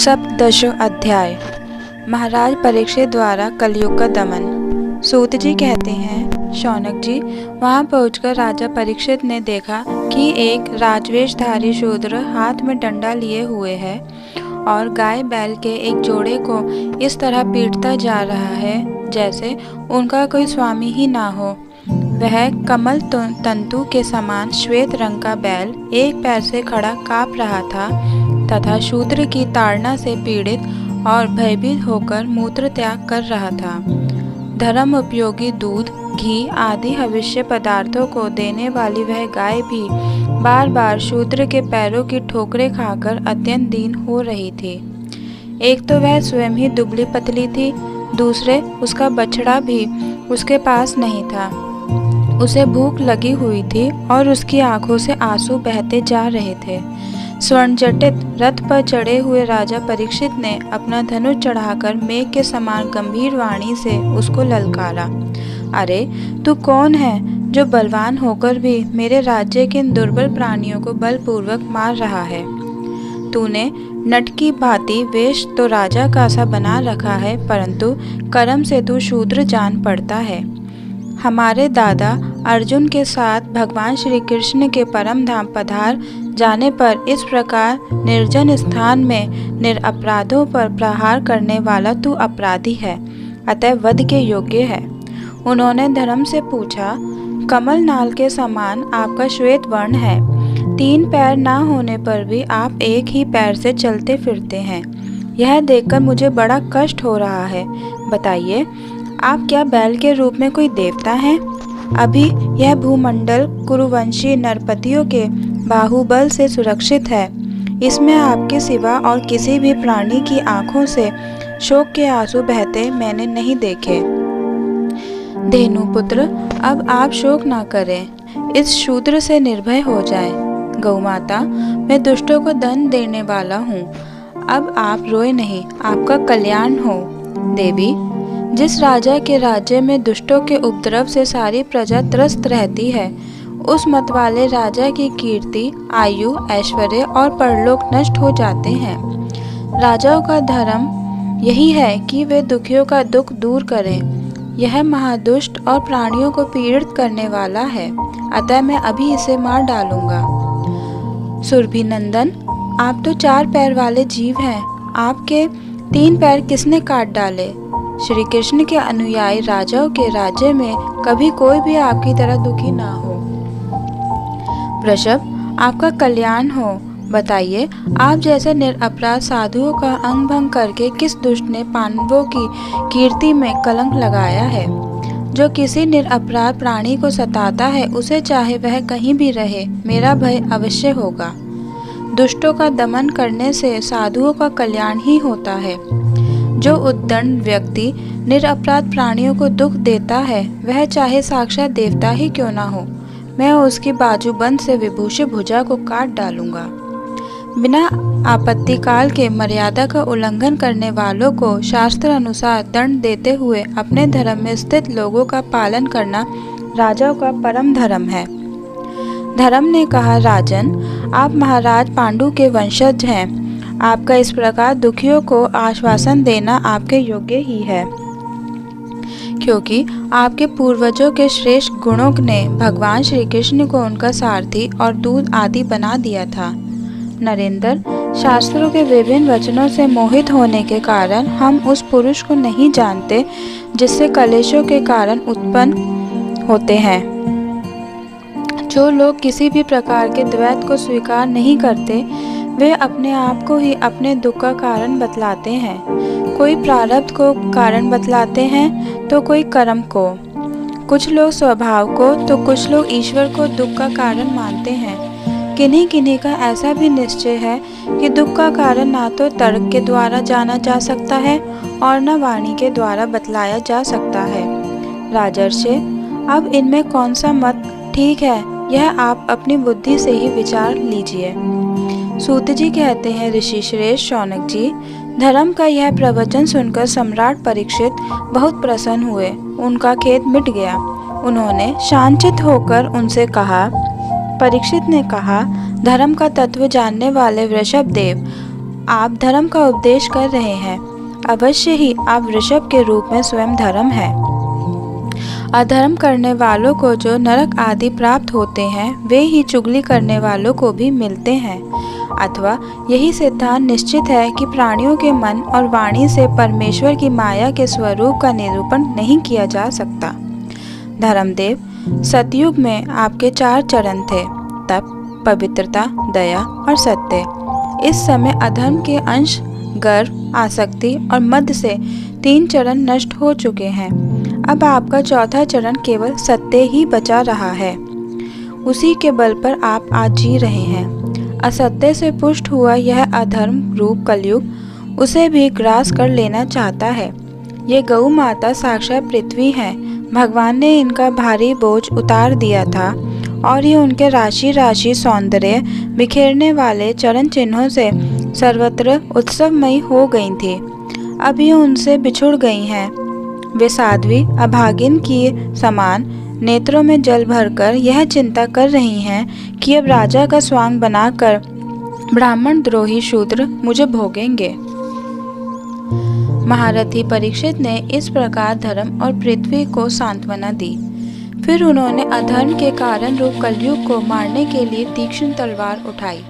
सप्तदशो अध्याय। महाराज परीक्षित द्वारा कलयुग का दमन। सूत जी कहते हैं, शौनक जी, वहां पहुंचकर राजा परीक्षित ने देखा कि एक राजवेशधारी शूद्र हाथ में डंडा लिए हुए है और गाय बैल के एक जोड़े को इस तरह पीटता जा रहा है जैसे उनका कोई स्वामी ही ना हो। वह कमल तंतु के समान श्वेत रंग का बैल एक पैर से खड़ा काँप रहा था तथा शूद्र की ताड़ना से पीड़ित और भयभीत होकर मूत्र त्याग कर रहा था। धर्म उपयोगी दूध, घी आदि हविष्य पदार्थों को देने वाली वह गाय भी बार बार शूद्र के पैरों की ठोकरें खाकर अत्यंत दीन हो रही थी। एक तो वह स्वयं ही दुबली पतली थी, दूसरे उसका बछड़ा भी उसके पास नहीं था। उसे भूख लगी हुई थी और उसकी आंखों से आंसू बहते जा रहे थे। स्वर्णजटित रथ पर चढ़े हुए राजा परीक्षित ने अपना धनुष चढ़ाकर मेघ के समान गंभीर वाणी से उसको ललकारा। अरे, तू कौन है जो बलवान होकर भी मेरे राज्य के इन दुर्बल प्राणियों को बलपूर्वक मार रहा है? तूने नट की भांति वेश तो राजा का सा बना रखा है, परंतु कर्म से तू शूद्र जान पड़ता है। हमारे दादा अर्जुन के साथ भगवान श्री कृष्ण के परम धाम पधार जाने पर इस प्रकार निर्जन स्थान में निरपराधों पर प्रहार करने वाला तू अपराधी है, अतः वध के योग्य है। उन्होंने धर्म से पूछा, कमल नाल के समान आपका श्वेत वर्ण है, 3 पैर ना होने पर भी आप एक ही पैर से चलते फिरते हैं। यह देखकर मुझे बड़ा कष्ट हो रहा है। बताइए, आप क्या बैल के रूप में कोई देवता हैं? अभी यह भूमंडल कुरुवंशी नरपतियों के बाहुबल से सुरक्षित है। इसमें आपके सिवा और किसी भी प्राणी की आंखों से शोक के आंसू बहते मैंने नहीं देखे। धेनुपुत्र, अब आप शोक ना करें, इस शूद्र से निर्भय हो जाएं। गौमाता, मैं दुष्टों को दंड देने वाला हूँ, अब आप रोए नहीं, आपका कल्याण हो। देवी, जिस राजा के राज्य में दुष्टों के उपद्रव से सारी प्रजा त्रस्त रहती है, उस मतवाले राजा की कीर्ति, आयु, ऐश्वर्य और परलोक नष्ट हो जाते हैं। राजाओं का धर्म यही है कि वे दुखियों का दुख दूर करें। यह महादुष्ट और प्राणियों को पीड़ित करने वाला है, अतः मैं अभी इसे मार डालूंगा। सुरभि नंदन, आप तो 4 पैर वाले जीव हैं, आपके 3 पैर किसने काट डाले? श्री कृष्ण के अनुयायी राजाओं के राज्य में कभी कोई भी आपकी तरह दुखी ना हो। वृषभ, आपका कल्याण हो। बताइए, आप जैसे निरपराध साधुओं का अंग भंग करके किस दुष्ट ने पांडवों की कीर्ति में कलंक लगाया है? जो किसी निरपराध प्राणी को सताता है, उसे चाहे वह कहीं भी रहे, मेरा भय अवश्य होगा। दुष्टों का दमन करने से साधुओं का कल्याण ही होता है। जो उद्दंड व्यक्ति निरपराध प्राणियों को दुख देता है, वह चाहे साक्षात देवता ही क्यों ना हो, मैं उसकी बाजूबंद से विभूषित भुजा को काट डालूंगा। बिना आपत्ति काल के मर्यादा का उल्लंघन करने वालों को शास्त्र अनुसार दंड देते हुए अपने धर्म में स्थित लोगों का पालन करना राजाओं का परम धर्म है। धर्म ने कहा, राजन, आप महाराज पांडु के वंशज हैं, आपका इस प्रकार दुखियों को आश्वासन देना आपके योग्य ही है, क्योंकि आपके पूर्वजों के श्रेष्ठ गुणों ने भगवान श्री कृष्ण को उनका सारथी और दूत आदि बना दिया था। नरेंद्र, शास्त्रों के विभिन्न वचनों से मोहित होने के कारण हम उस पुरुष को नहीं जानते जिससे कलेशों के कारण उत्पन्न होते हैं। जो लोग किसी भी प्रकार के द्वैत को स्वीकार नहीं करते, वे अपने आप को ही अपने दुख का कारण बतलाते हैं। कोई प्रारब्ध को कारण बतलाते हैं तो कोई कर्म को। कुछ लोग स्वभाव को तो कुछ लोग ईश्वर को दुख का कारण मानते हैं। किन्हीं किन्हीं का ऐसा भी निश्चय है कि दुख का कारण ना तो तर्क के द्वारा जाना जा सकता है और न वाणी के द्वारा बतलाया जा सकता है। राजर्षि, अब इनमें कौन सा मत ठीक है, यह आप अपनी बुद्धि से ही विचार लीजिए। सूत जी कहते हैं, ऋषि श्रेष्ठ शौनक जी, धर्म का यह प्रवचन सुनकर सम्राट परीक्षित बहुत प्रसन्न हुए, उनका खेद मिट गया। उन्होंने शांतचित्त होकर उनसे कहा। परीक्षित ने कहा, धर्म का तत्व जानने वाले वृषभ देव, आप धर्म का उपदेश कर रहे हैं। अवश्य ही आप वृषभ के रूप में स्वयं धर्म है। अधर्म करने वालों को जो नरक आदि प्राप्त होते हैं, वे ही चुगली करने वालों को भी मिलते हैं। अथवा यही सिद्धांत निश्चित है कि प्राणियों के मन और वाणी से परमेश्वर की माया के स्वरूप का निरूपण नहीं किया जा सकता। धर्मदेव, सतयुग में आपके 4 चरण थे, तप, पवित्रता, दया और सत्य। इस समय अधर्म के अंश, गर्व, आसक्ति और मद से 3 चरण नष्ट हो चुके हैं। अब आपका 4था चरण केवल सत्य ही बचा रहा है। उसी के बल पर आप आज जी रहे हैं। असत्य से पुष्ट हुआ यह अधर्म रूप कलयुग उसे भी ग्रास कर लेना चाहता है। ये गौ माता साक्षात पृथ्वी है। भगवान ने इनका भारी बोझ उतार दिया था और ये उनके राशि राशि सौंदर्य बिखेरने वाले चरण चिन्हों से सर्वत्र उत्सवमयी हो गई थी। अब ये उनसे बिछुड़ गई हैं। वे साध्वी अभागिन की समान नेत्रों में जल भरकर यह चिंता कर रही हैं कि अब राजा का स्वांग बनाकर ब्राह्मण द्रोही शूद्र मुझे भोगेंगे। महारथी परीक्षित ने इस प्रकार धर्म और पृथ्वी को सांत्वना दी। फिर उन्होंने अधर्म के कारण रूप कलयुग को मारने के लिए तीक्ष्ण तलवार उठाई।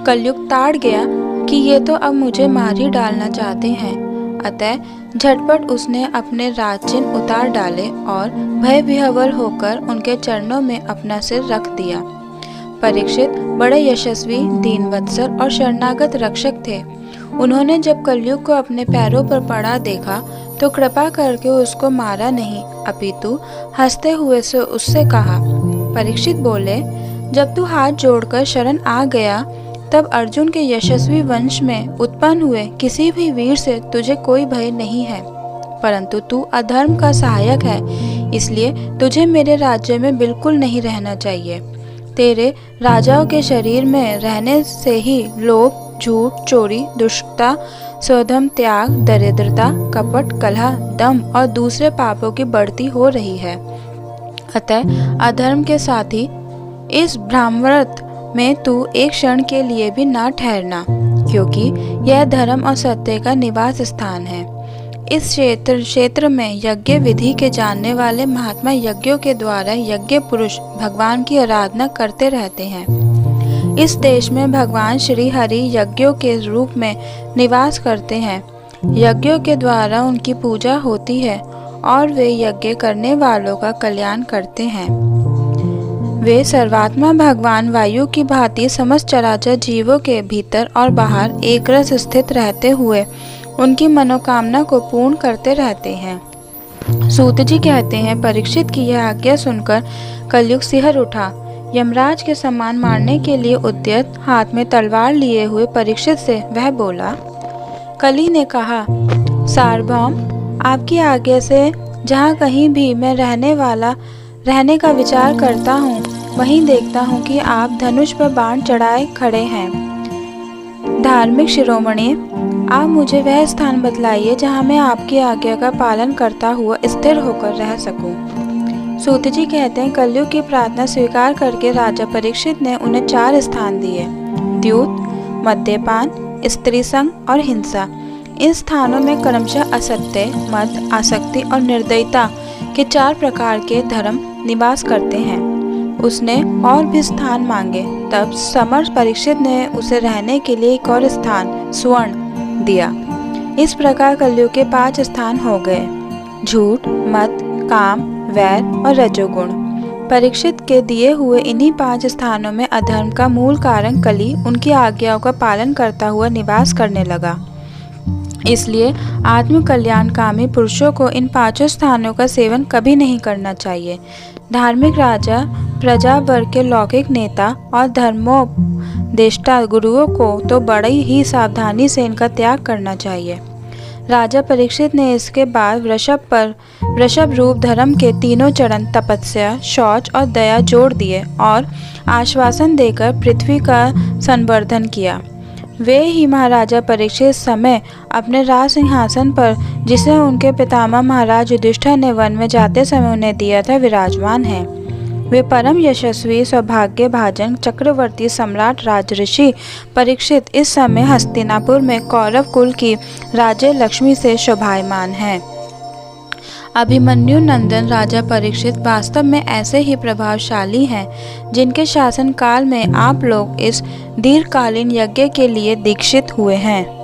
कलयुग ताड़ गया कि ये तो अब मुझे मार ही डालना चाहते हैं। अतः झटपट उसने अपने राजचिन्ह उतार डाले और भय विह्वल होकर उनके चरणों में अपना सिर रख दिया। परीक्षित बड़े यशस्वी, दीनवत्सल और शरणागत रक्षक थे। उन्होंने जब कलयुग को अपने पैरों पर पड़ा देखा तो कृपा करके उसको मारा नहीं, अपितु हंसते हुए से उससे कहा। परीक्षित बोले, जब तू हाथ जोड़कर शरण आ गया तब अर्जुन के यशस्वी वंश में उत्पन्न हुए किसी भी वीर से तुझे कोई भय नहीं है, परंतु तू अधर्म का सहायक है, इसलिए तुझे मेरे राज्य में बिल्कुल नहीं रहना चाहिए। तेरे राजाओं के शरीर में रहने से ही लोभ, झूठ, चोरी, दुष्टता, स्वधर्म त्याग, दरिद्रता, कपट, कलह, दम और दूसरे पापों की बढ़ती हो रही है। अतः अधर्म के साथी इस ब्रह्मव्रत में तू एक क्षण के लिए भी ना ठहरना, क्योंकि यह धर्म और सत्य का निवास स्थान है। इस क्षेत्र में यज्ञ विधि के जानने वाले महात्मा यज्ञों के द्वारा यज्ञ पुरुष भगवान की आराधना करते रहते हैं। इस देश में भगवान श्री हरि यज्ञों के रूप में निवास करते हैं। यज्ञों के द्वारा उनकी पूजा होती है और वे यज्ञ करने वालों का कल्याण करते हैं। वे सर्वात्मा भगवान वायु की भांति समस्त चराचर जीवों के भीतर और बाहर एक रस स्थित रहते हुए उनकी मनोकामना को पूर्ण करते रहते हैं। सूत जी कहते हैं, परीक्षित की यह आज्ञा सुनकर कलयुग सिहर उठा। यमराज के समान मारने के लिए उद्यत हाथ में तलवार लिए हुए परीक्षित से वह बोला। कली ने कहा, सार्वभौम, आपकी आज्ञा से जहाँ कहीं भी मैं रहने का विचार करता हूँ, वहीं देखता हूँ कि आप धनुष पर बाण चढ़ाए खड़े हैं। धार्मिक शिरोमणि, आप मुझे वह स्थान बतलाइए जहाँ मैं आपकी आज्ञा का पालन करता हुआ स्थिर होकर रह सकूं। सूत जी कहते हैं, कलयुग की प्रार्थना स्वीकार करके राजा परीक्षित ने उन्हें 4 स्थान दिए: द्यूत, मद्यपान, स्त्री संग और हिंसा। इन स्थानों में क्रमशः असत्य, मद, आसक्ति और निर्दयता के 4 प्रकार के धर्म निवास करते हैं। उसने और भी स्थान मांगे, तब समर्थ परीक्षित ने उसे रहने के लिए एक और स्थान स्वर्ण दिया। इस प्रकार कलयुग के 5 स्थान हो गए: झूठ, मद, काम, वैर और रजोगुण। परीक्षित के दिए हुए इन्हीं 5 स्थानों में अधर्म का मूल कारण कली उनकी आज्ञाओं का पालन करता हुआ निवास करने लगा। इसलिए आत्म कल्याणकामी पुरुषों को इन 5 स्थानों का सेवन कभी नहीं करना चाहिए। धार्मिक राजा, प्रजा वर्ग के लौकिक नेता और धर्मोपदेष्टा गुरुओं को तो बड़ी ही सावधानी से इनका त्याग करना चाहिए। राजा परीक्षित ने इसके बाद वृषभ रूप धर्म के 3 चरण तपस्या, शौच और दया जोड़ दिए और आश्वासन देकर पृथ्वी का संवर्धन किया। वे ही महाराजा परीक्षित समय अपने राज सिंहासन पर, जिसे उनके पितामह महाराज युधिष्ठिर ने वन में जाते समय उन्हें दिया था, विराजमान हैं। वे परम यशस्वी सौभाग्य भाजन चक्रवर्ती सम्राट राजऋषि परीक्षित इस समय हस्तिनापुर में कौरव कुल की राज्य लक्ष्मी से शोभायमान हैं। अभिमन्यु नंदन राजा परीक्षित वास्तव में ऐसे ही प्रभावशाली हैं जिनके शासन काल में आप लोग इस दीर्घकालीन यज्ञ के लिए दीक्षित हुए हैं।